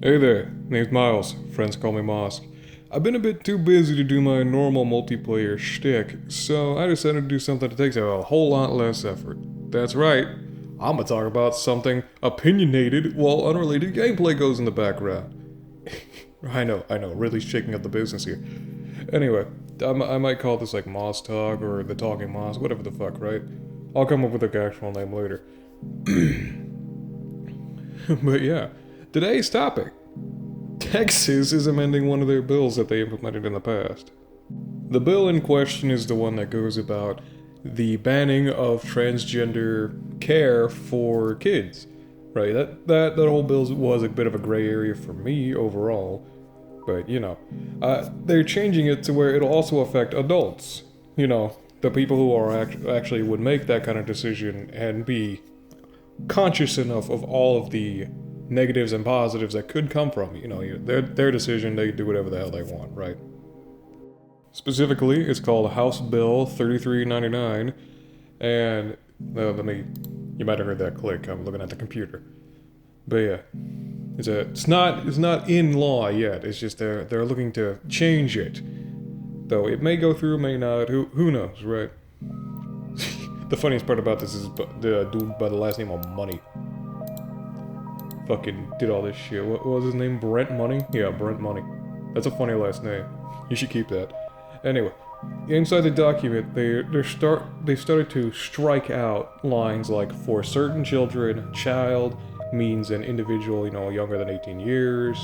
Hey there, name's Miles. Friends call me Moss. I've been a bit too busy to do my normal multiplayer shtick, so I decided to do something that takes a whole lot less effort. That's right, I'm gonna talk about something opinionated while unrelated gameplay goes in the background. I know, really shaking up the business here. Anyway, I might call this like Moss Talk or the Talking Moss, whatever the fuck, right? I'll come up with an actual name later. But yeah, today's topic. Texas is amending one of their bills that they implemented in the past. The bill in question is the one that goes about the banning of transgender care for kids. Right, that whole bill was a bit of a gray area for me overall. But, they're changing it to where it'll also affect adults. The people who are actually would make that kind of decision and be conscious enough of all of the negatives and positives that could come from their decision. They do whatever the hell they want, right? Specifically, it's called House Bill 3399, and you might have heard that click. I'm looking at the computer, but yeah, it's not in law yet. It's just they're looking to change it, though it may go through, may not. Who knows, right? The funniest part about this is the dude by the last name of Money. Fucking did all this shit. What was his name? Brent Money? Yeah, Brent Money. That's a funny last name. You should keep that. Anyway, inside the document, they've started to strike out lines like, for certain children, child means an individual, younger than 18 years.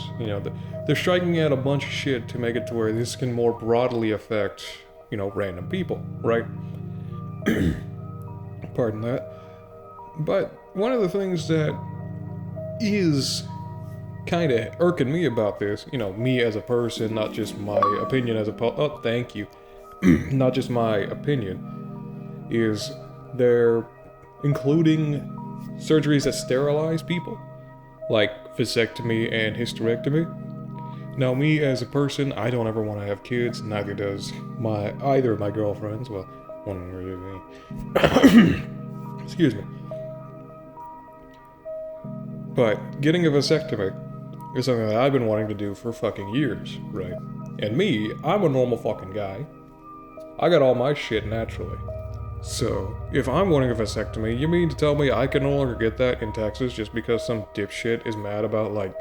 They're striking out a bunch of shit to make it to where this can more broadly affect, random people, right? Pardon that. But one of the things that is kind of irking me about this, me as a person, not just my opinion as a thank you, not just my opinion, is they're including surgeries that sterilize people, like vasectomy and hysterectomy. Now, me as a person, I don't ever want to have kids, neither does either of my girlfriends, well, one of them me. Excuse me. But getting a vasectomy is something that I've been wanting to do for fucking years, right? And me, I'm a normal fucking guy. I got all my shit naturally. So, if I'm wanting a vasectomy, you mean to tell me I can no longer get that in Texas just because some dipshit is mad about, like,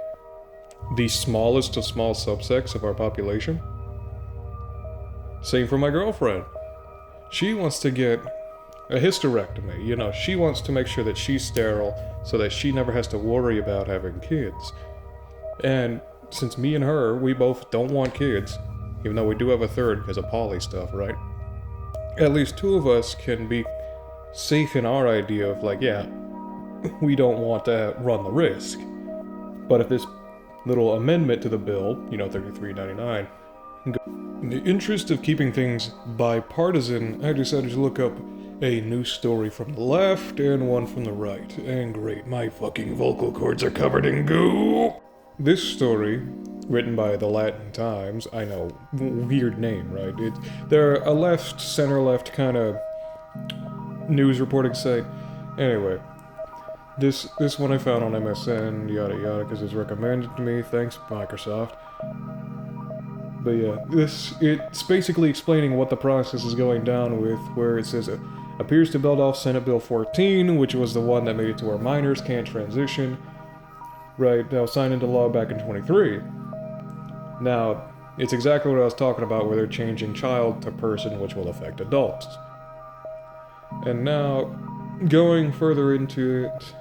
the smallest of small subsects of our population? Same for my girlfriend. She wants to get a hysterectomy. She wants to make sure that she's sterile so that she never has to worry about having kids. And since me and her, we both don't want kids, even though we do have a third because of poly stuff, right? At least two of us can be safe in our idea of, like, yeah, we don't want to run the risk. But if this little amendment to the bill, 3399, in the interest of keeping things bipartisan, I decided to look up a news story from the left and one from the right. And great, my fucking vocal cords are covered in goo! This story, written by the Latin Times, I know, weird name, right? They're a center-left kind of news reporting site. Anyway, this one I found on MSN, yada yada, because it's recommended to me, thanks Microsoft. But yeah, it's basically explaining what the process is going down with, where it says appears to build off Senate Bill 14, which was the one that made it to where minors can't transition. Right, that was signed into law back in 23. Now, it's exactly what I was talking about, where they're changing child to person, which will affect adults. And now, going further into it,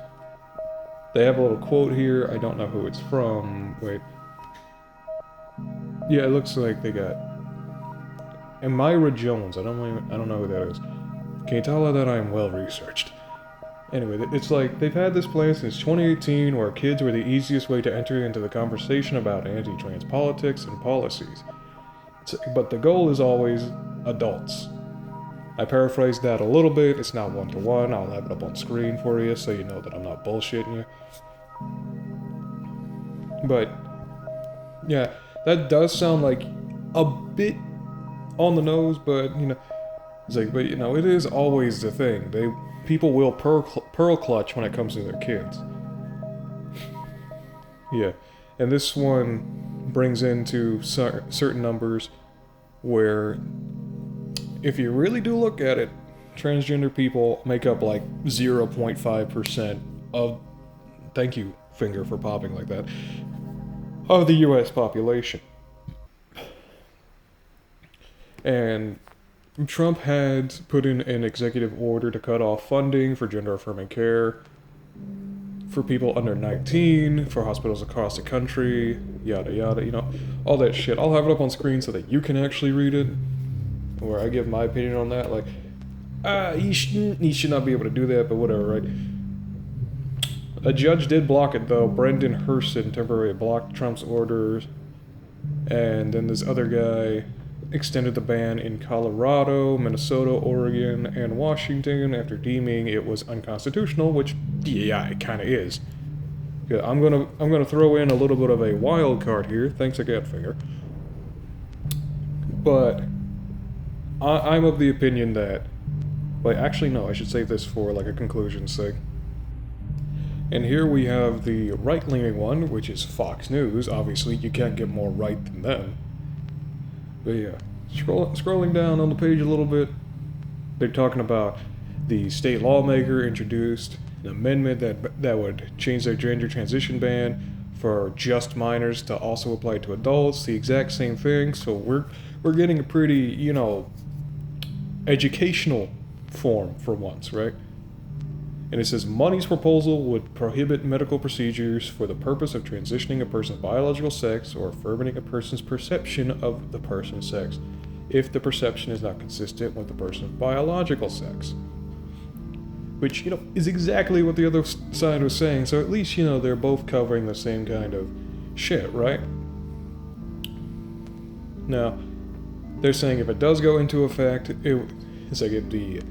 they have a little quote here. I don't know who it's from. Wait. Yeah, it looks like they got Amira Jones. I don't know who that is. Can you tell her that I am well researched? Anyway, it's like they've had this plan since 2018 where kids were the easiest way to enter into the conversation about anti-trans politics and policies. But the goal is always adults. I paraphrased that a little bit. It's not one-to-one. I'll have it up on screen for you so you know that I'm not bullshitting you. But, yeah, that does sound like a bit on the nose, but, it's like, but, it is always the thing. People will pearl clutch when it comes to their kids. Yeah. And this one brings into certain numbers where, if you really do look at it, transgender people make up like 0.5% of, thank you, finger, for popping like that, of the US population. And Trump had put in an executive order to cut off funding for gender-affirming care for people under 19, for hospitals across the country, yada yada, you know, all that shit. I'll have it up on screen so that you can actually read it, where I give my opinion on that. Like, he should not be able to do that, but whatever, right? A judge did block it, though. Brendan Hurston temporarily blocked Trump's orders, and then this other guy extended the ban in Colorado, Minnesota, Oregon, and Washington after deeming it was unconstitutional, which, yeah, it kind of is. Yeah, I'm gonna throw in a little bit of a wild card here. Thanks again, finger. But I'm of the opinion that, like, actually no, I should save this for like a conclusion's sake. And here we have the right-leaning one, which is Fox News. Obviously, you can't get more right than them. But yeah, scrolling down on the page a little bit, they're talking about the state lawmaker introduced an amendment that would change their gender transition ban for just minors to also apply to adults, the exact same thing. So we're getting a pretty, you know, educational form for once, right? And it says, Money's proposal would prohibit medical procedures for the purpose of transitioning a person's biological sex or affirming a person's perception of the person's sex, if the perception is not consistent with the person's biological sex. Which, you know, is exactly what the other side was saying, so at least, you know, they're both covering the same kind of shit, right? Now, they're saying if it does go into effect, it's like if the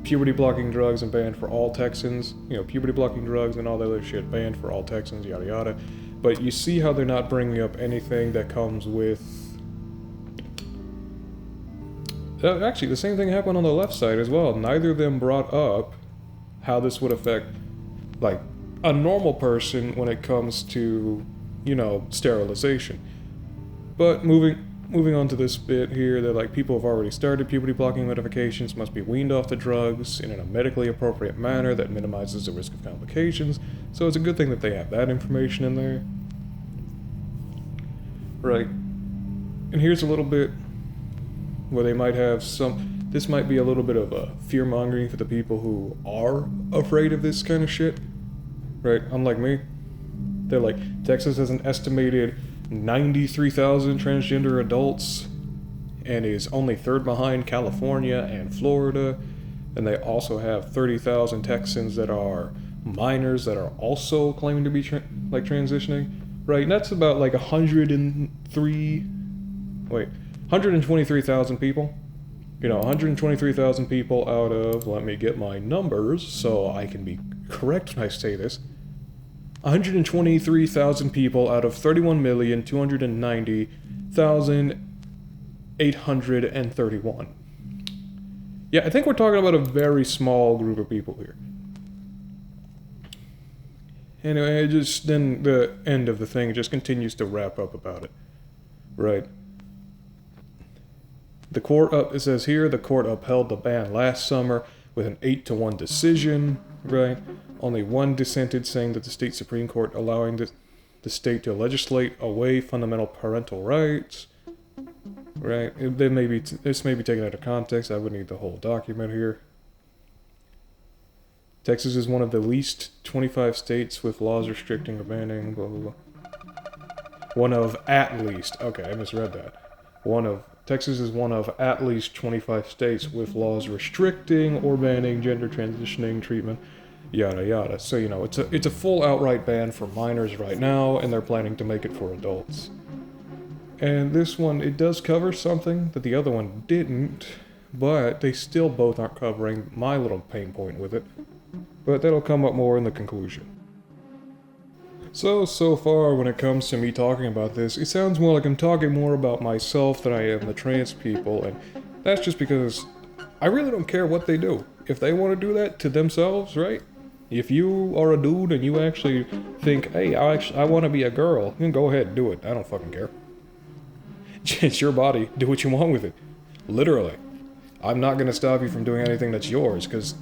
puberty blocking drugs and banned for all Texans, you know, puberty blocking drugs and all the other shit banned for all Texans, yada yada. But you see how they're not bringing up anything that comes with. Actually, the same thing happened on the left side as well. Neither of them brought up how this would affect, like, a normal person when it comes to, you know, sterilization. But moving on to this bit here, that like people have already started puberty blocking medications must be weaned off the drugs in a medically appropriate manner that minimizes the risk of complications. So it's a good thing that they have that information in there. Right. And here's a little bit where they might have this might be a little bit of a fear-mongering for the people who are afraid of this kind of shit. Right? Unlike me. They're like, Texas has an estimated 93,000 transgender adults and is only third behind California and Florida. And they also have 30,000 Texans that are minors that are also claiming to be transitioning. Right? And that's about like 123,000 people. You know, 123,000 people out of, let me get my numbers so I can be correct when I say this. 123,000 people out of 31,290,831. Yeah, I think we're talking about a very small group of people here. Anyway, then the end of the thing just continues to wrap up about it. Right. It says here, the court upheld the ban last summer with an 8-1 decision, right? Only one dissented, saying that the state Supreme Court allowing the state to legislate away fundamental parental rights, right? This may be taken out of context. I would need the whole document here. Texas is one of the least 25 states with laws restricting or banning, blah, blah, blah. One of at least, okay, I misread that. Texas is one of at least 25 states with laws restricting or banning gender transitioning treatment, yada yada. So, you know, it's a full outright ban for minors right now, and they're planning to make it for adults. And this one, it does cover something that the other one didn't, but they still both aren't covering my little pain point with it. But that'll come up more in the conclusion. So far when it comes to me talking about this, it sounds more like I'm talking more about myself than I am the trans people, and that's just because I really don't care what they do. If they want to do that to themselves, right? If you are a dude and you actually think, hey, I want to be a girl, then go ahead, do it. I don't fucking care. It's your body. Do what you want with it. Literally. I'm not going to stop you from doing anything that's yours, because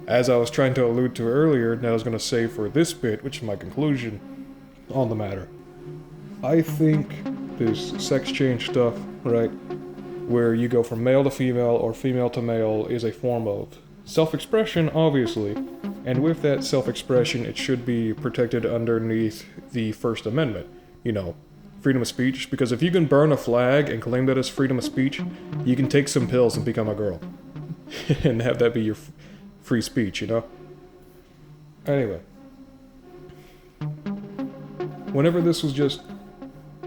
as I was trying to allude to earlier, and I was going to say for this bit, which is my conclusion on the matter, I think this sex change stuff, right, where you go from male to female or female to male is a form of self-expression, obviously, and with that self-expression, it should be protected underneath the First Amendment, you know, freedom of speech, because if you can burn a flag and claim that as freedom of speech, you can take some pills and become a girl, and have that be your free speech, you know? Anyway. Whenever this was just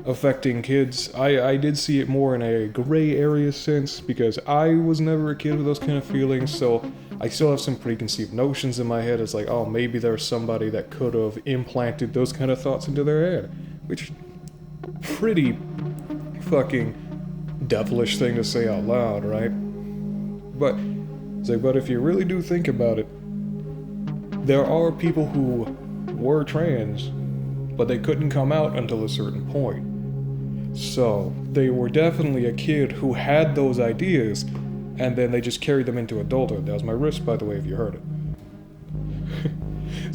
affecting kids, I did see it more in a gray area sense, because I was never a kid with those kind of feelings, so I still have some preconceived notions in my head. It's like, oh, maybe there's somebody that could have implanted those kind of thoughts into their head, which pretty fucking devilish thing to say out loud, right? But it's like, but if you really do think about it, there are people who were trans, but they couldn't come out until a certain point. So they were definitely a kid who had those ideas, and then they just carried them into adulthood. That was my wrist, by the way, if you heard it.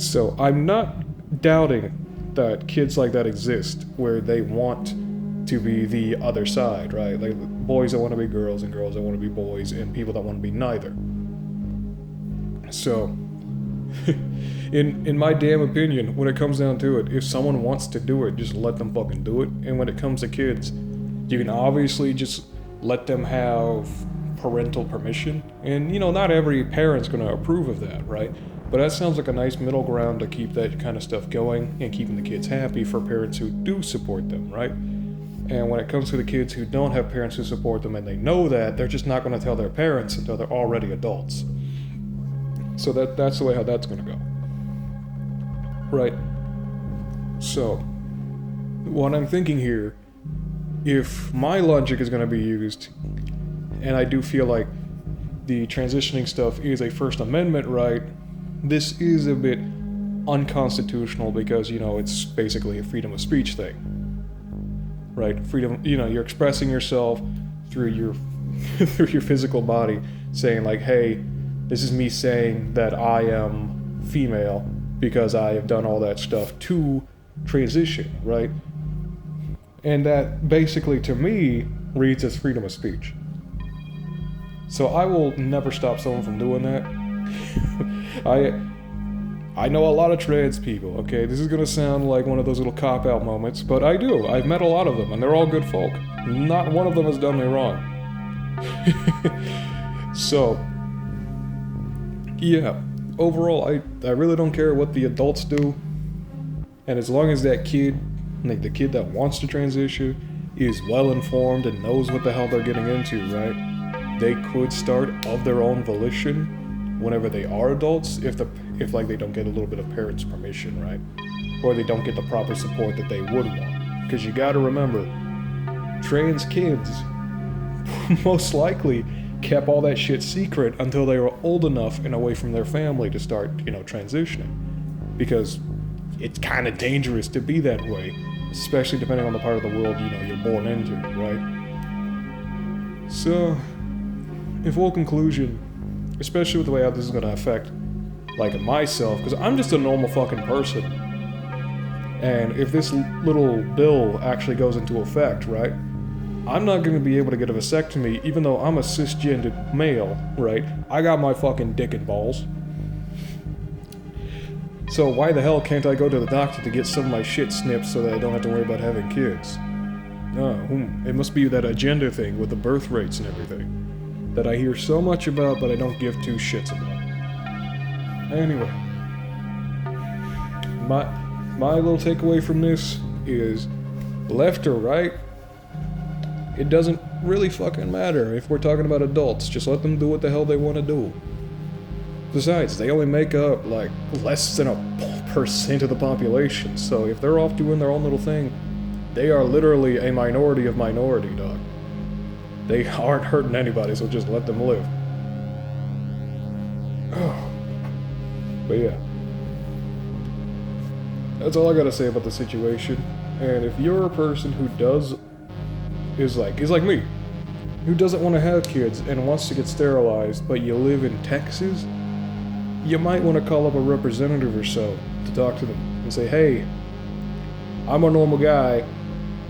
So I'm not doubting that kids like that exist, where they want to be the other side, right? Like boys that want to be girls and girls that want to be boys, and people that want to be neither. So, in my damn opinion, when it comes down to it, if someone wants to do it, just let them fucking do it. And when it comes to kids, you can obviously just let them have parental permission. And, you know, not every parent's going to approve of that, right? But that sounds like a nice middle ground to keep that kind of stuff going and keeping the kids happy for parents who do support them, right? And when it comes to the kids who don't have parents who support them and they know that, they're just not going to tell their parents until they're already adults. So that's the way how that's going to go. Right. So, what I'm thinking here, if my logic is going to be used, and I do feel like the transitioning stuff is a First Amendment right, this is a bit unconstitutional because, you know, it's basically a freedom of speech thing. Right? Freedom, you know, you're expressing yourself through your through your physical body, saying like, hey, this is me saying that I am female because I have done all that stuff to transition, right? And that basically, to me, reads as freedom of speech. So I will never stop someone from doing that. I know a lot of trans people, okay? This is gonna sound like one of those little cop-out moments, but I do. I've met a lot of them, and they're all good folk. Not one of them has done me wrong. So, yeah. Overall, I really don't care what the adults do. And as long as that kid, like the kid that wants to transition, is well informed and knows what the hell they're getting into, right? They could start of their own volition whenever they are adults, if like they don't get a little bit of parents' permission, right? Or they don't get the proper support that they would want. Because you gotta remember, trans kids most likely kept all that shit secret until they were old enough and away from their family to start, you know, transitioning. Because it's kind of dangerous to be that way, especially depending on the part of the world, you know, you're born into, right? So, in full conclusion, especially with the way how this is going to affect, like, myself, because I'm just a normal fucking person. And if this little bill actually goes into effect, right, I'm not going to be able to get a vasectomy even though I'm a cisgendered male, right? I got my fucking dick and balls. So why the hell can't I go to the doctor to get some of my shit snipped so that I don't have to worry about having kids? It must be that agenda thing with the birth rates and everything that I hear so much about but I don't give two shits about. Anyway, my little takeaway from this is left or right, it doesn't really fucking matter if we're talking about adults. Just let them do what the hell they want to do. Besides, they only make up like less than 1% of the population, so if they're off doing their own little thing, they are literally a minority of minority, dog. They aren't hurting anybody, so just let them live. But yeah, That's all I gotta say about the situation. And if you're a person who is like me, who doesn't want to have kids and wants to get sterilized, but you live in Texas, you might want to call up a representative or so to talk to them and say, hey, I'm a normal guy,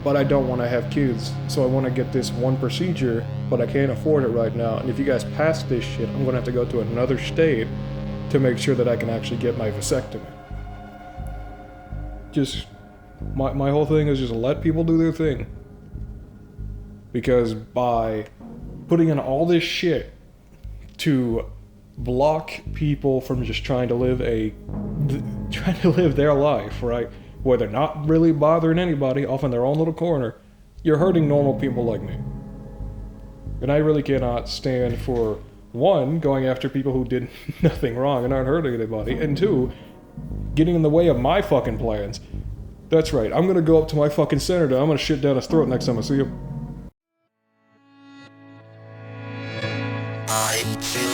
but I don't want to have kids, so I want to get this one procedure, but I can't afford it right now, and if you guys pass this shit, I'm going to have to go to another state to make sure that I can actually get my vasectomy. Just, my whole thing is just let people do their thing. Because by putting in all this shit to block people from just trying to live their life, right? Where they're not really bothering anybody, off in their own little corner, you're hurting normal people like me. And I really cannot stand for, one, going after people who did nothing wrong and aren't hurting anybody, and two, getting in the way of my fucking plans. That's right, I'm gonna go up to my fucking senator, I'm gonna shit down his throat next time I see him. I feel